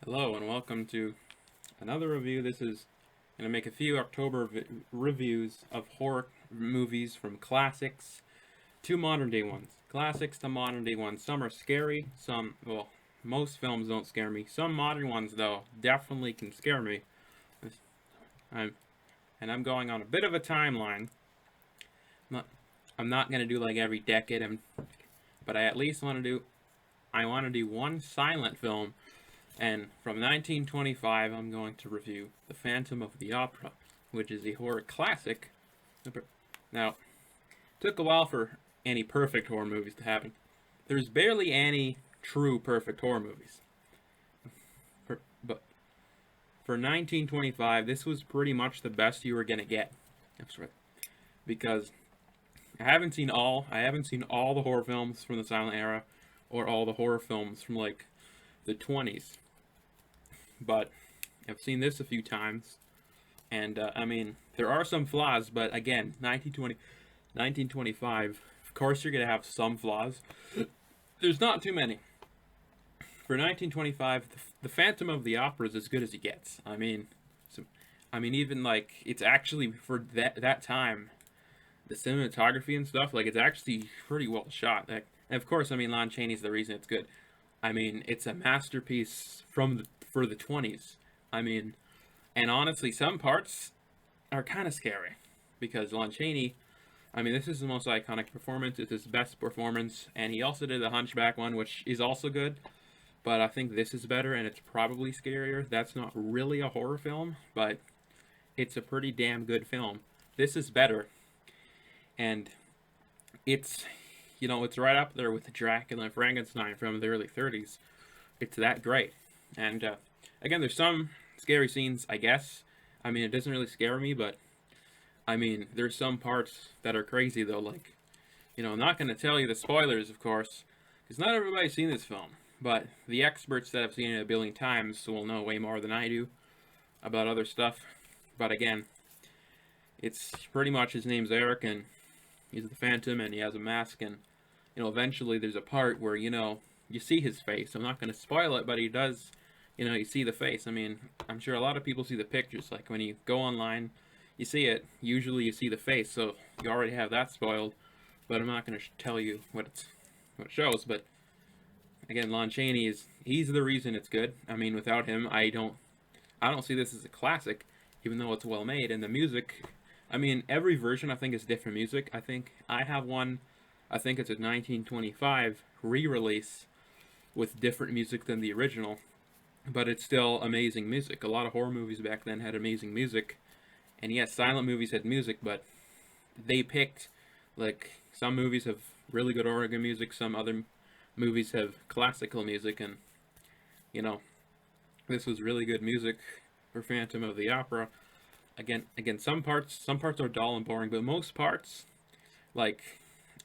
Hello and welcome to another review. This is going to make a few October reviews of horror movies from classics to modern day ones. Classics to modern day ones. Some are scary, well, most films don't scare me. Some modern ones, though, definitely can scare me. I'm, I'm going on a bit of a timeline. Not, I'm not going to do like every decade, but I at least I want to do one silent film. And from 1925, I'm going to review The Phantom of the Opera, which is a horror classic. Now, it took a while for any perfect horror movies to happen. There's barely any true perfect horror movies. But for 1925, this was pretty much the best you were gonna get. That's right. Because I haven't seen all the horror films from the silent era, or all the horror films from like the 20s. But I've seen this a few times, and I mean, there are some flaws, but again, 1925, of course you're going to have some flaws. There's not too many. For 1925, the Phantom of the Opera is as good as he gets. Even like, it's actually, for that time, the cinematography and stuff, like, it's actually pretty well shot. And of course, Lon Chaney's the reason it's good. It's a masterpiece for the 20s. And honestly, some parts are kind of scary because Lon Chaney, this is the most iconic performance. It's his best performance, and he also did the Hunchback one, which is also good. But I think this is better, and it's probably scarier. That's not really a horror film, but it's a pretty damn good film. This is better, and it's it's right up there with Dracula and Frankenstein from the early 30s. It's that great. And again, there's some scary scenes, I guess. It doesn't really scare me, but there's some parts that are crazy though. Like, I'm not going to tell you the spoilers, of course, because not everybody's seen this film. But the experts that have seen it a billion times will know way more than I do about other stuff. But again, it's pretty much, his name's Eric, and he's the Phantom, and he has a mask, and eventually there's a part where you see his face. I'm not going to spoil it, but he does. You see the face. I'm sure a lot of people see the pictures. Like when you go online, you see it. Usually you see the face, so you already have that spoiled. But I'm not going to tell you what it shows. But again, Lon Chaney he's the reason it's good. Without him, I don't see this as a classic, even though it's well made. And the music, every version I think is different music. I think I have one. I think it's a 1925 re-release with different music than the original, but it's still amazing music. A lot of horror movies back then had amazing music, and yes, silent movies had music, but they picked, like, some movies have really good organ music, some other movies have classical music, and this was really good music for Phantom of the Opera. Again, some parts are dull and boring, but most parts, like,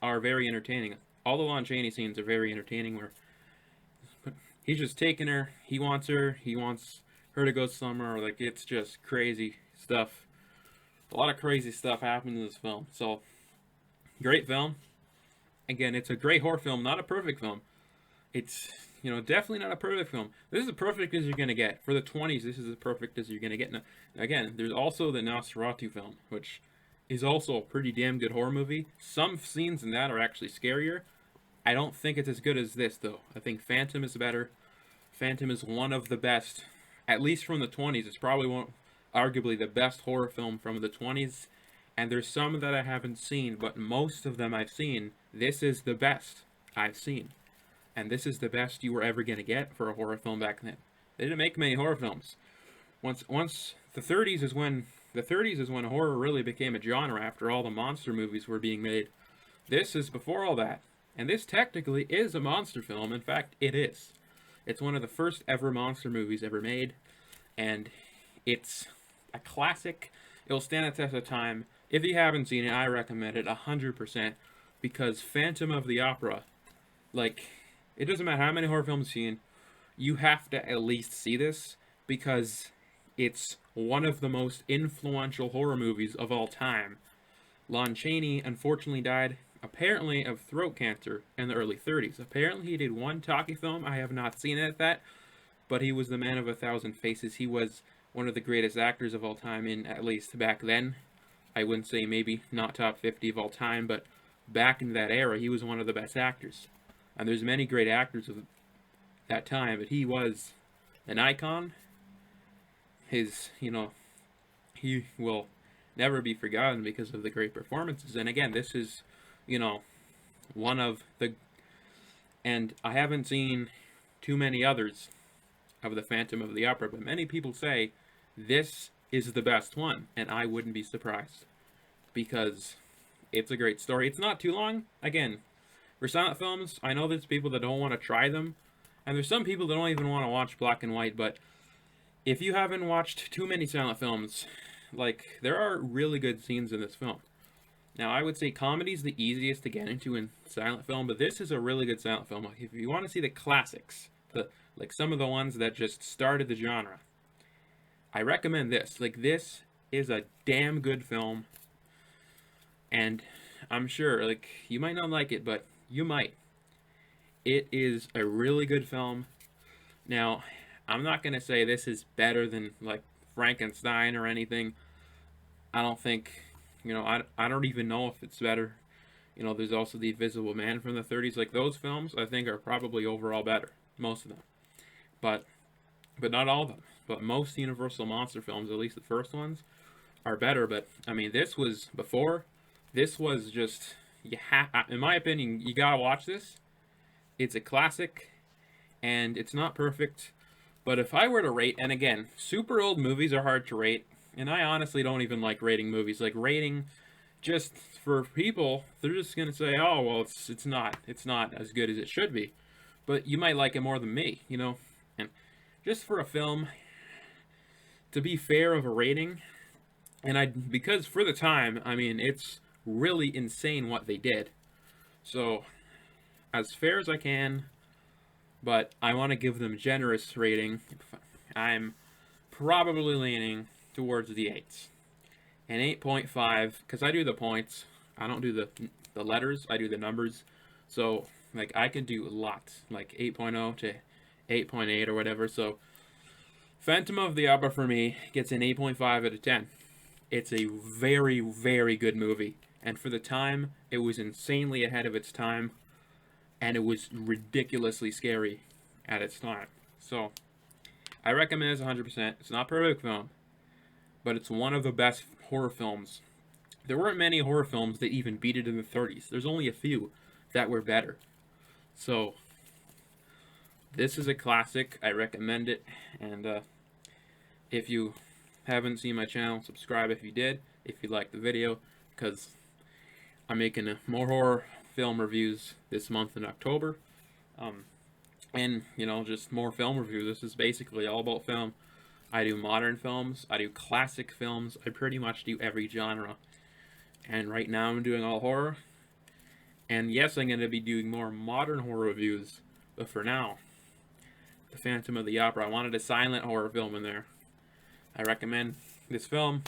are very entertaining. All the Lon Chaney scenes are very entertaining, where he's just taking her, he wants her to go somewhere, like, it's just crazy stuff. A lot of crazy stuff happens in this film. So, great film. Again, it's a great horror film, not a perfect film. It's, definitely not a perfect film. This is as perfect as you're going to get. For the 20s, this is as perfect as you're going to get. Now, again, there's also the Nosferatu film, which is also a pretty damn good horror movie. Some scenes in that are actually scarier. I don't think it's as good as this, though. I think Phantom is better. Phantom is one of the best, at least from the 20s. It's probably arguably the best horror film from the 20s. And there's some that I haven't seen, but most of them I've seen. This is the best I've seen. And this is the best you were ever going to get for a horror film back then. They didn't make many horror films. Once the 30s is when horror really became a genre, after all the monster movies were being made. This is before all that. And this technically is a monster film. In fact, it is. It's one of the first ever monster movies ever made. And it's a classic. It'll stand the test of time. If you haven't seen it, I recommend it 100%. Because Phantom of the Opera, like, it doesn't matter how many horror films you've seen, you have to at least see this. Because it's one of the most influential horror movies of all time. Lon Chaney unfortunately died, apparently, of throat cancer in the early 30s. Apparently he did one talkie film. I have not seen it at that, but he was the man of a thousand faces. He was one of the greatest actors of all time, in at least back then. I wouldn't say maybe not top 50 of all time, but back in that era, he was one of the best actors. And there's many great actors of that time, but he was an icon. His, he will never be forgotten because of the great performances. And again, this is, one of the, and I haven't seen too many others of the Phantom of the Opera, but many people say this is the best one, and I wouldn't be surprised because it's a great story. It's not too long. Again, for silent films, I know there's people that don't want to try them, and there's some people that don't even want to watch black and white, but if you haven't watched too many silent films, like, there are really good scenes in this film. Now, I would say comedy's the easiest to get into in silent film, but this is a really good silent film. Like, if you want to see the classics, like some of the ones that just started the genre, I recommend this. Like, this is a damn good film, and I'm sure, like, you might not like it, but you might. It is a really good film. Now, I'm not going to say this is better than, like, Frankenstein or anything. I don't think, I don't even know if it's better. There's also The Invisible Man from the 30s. Like, those films, I think, are probably overall better. Most of them. But not all of them. But most Universal monster films, at least the first ones, are better. But, I mean, this was just, in my opinion, you gotta watch this. It's a classic, and it's not perfect. But if I were to rate, and again, super old movies are hard to rate, and I honestly don't even like rating movies. Like, rating, just for people, they're just gonna say, oh, well, it's not as good as it should be. But you might like it more than me, And just for a film, to be fair of a rating, because for the time, I mean, it's really insane what they did. So, as fair as I can, but I want to give them generous rating. I'm probably leaning towards the 8s. An 8.5, because I do the points. I don't do the letters, I do the numbers. So, like, I can do lots, like 8.0 to 8.8 or whatever. So, Phantom of the Opera for me gets an 8.5 out of 10. It's a very, very good movie. And for the time, it was insanely ahead of its time. And it was ridiculously scary at its time. So, I recommend it 100%. It's not a perfect film, but it's one of the best horror films. There weren't many horror films that even beat it in the 30s. There's only a few that were better. So, this is a classic. I recommend it. And if you haven't seen my channel, subscribe if you did, if you liked the video, because I'm making more horror film reviews this month in October, and just more film reviews. This is basically all about film. I do modern films, I do classic films, I pretty much do every genre, and right now I'm doing all horror, and yes, I'm going to be doing more modern horror reviews, but for now, The Phantom of the Opera. I wanted a silent horror film in there. I recommend this film.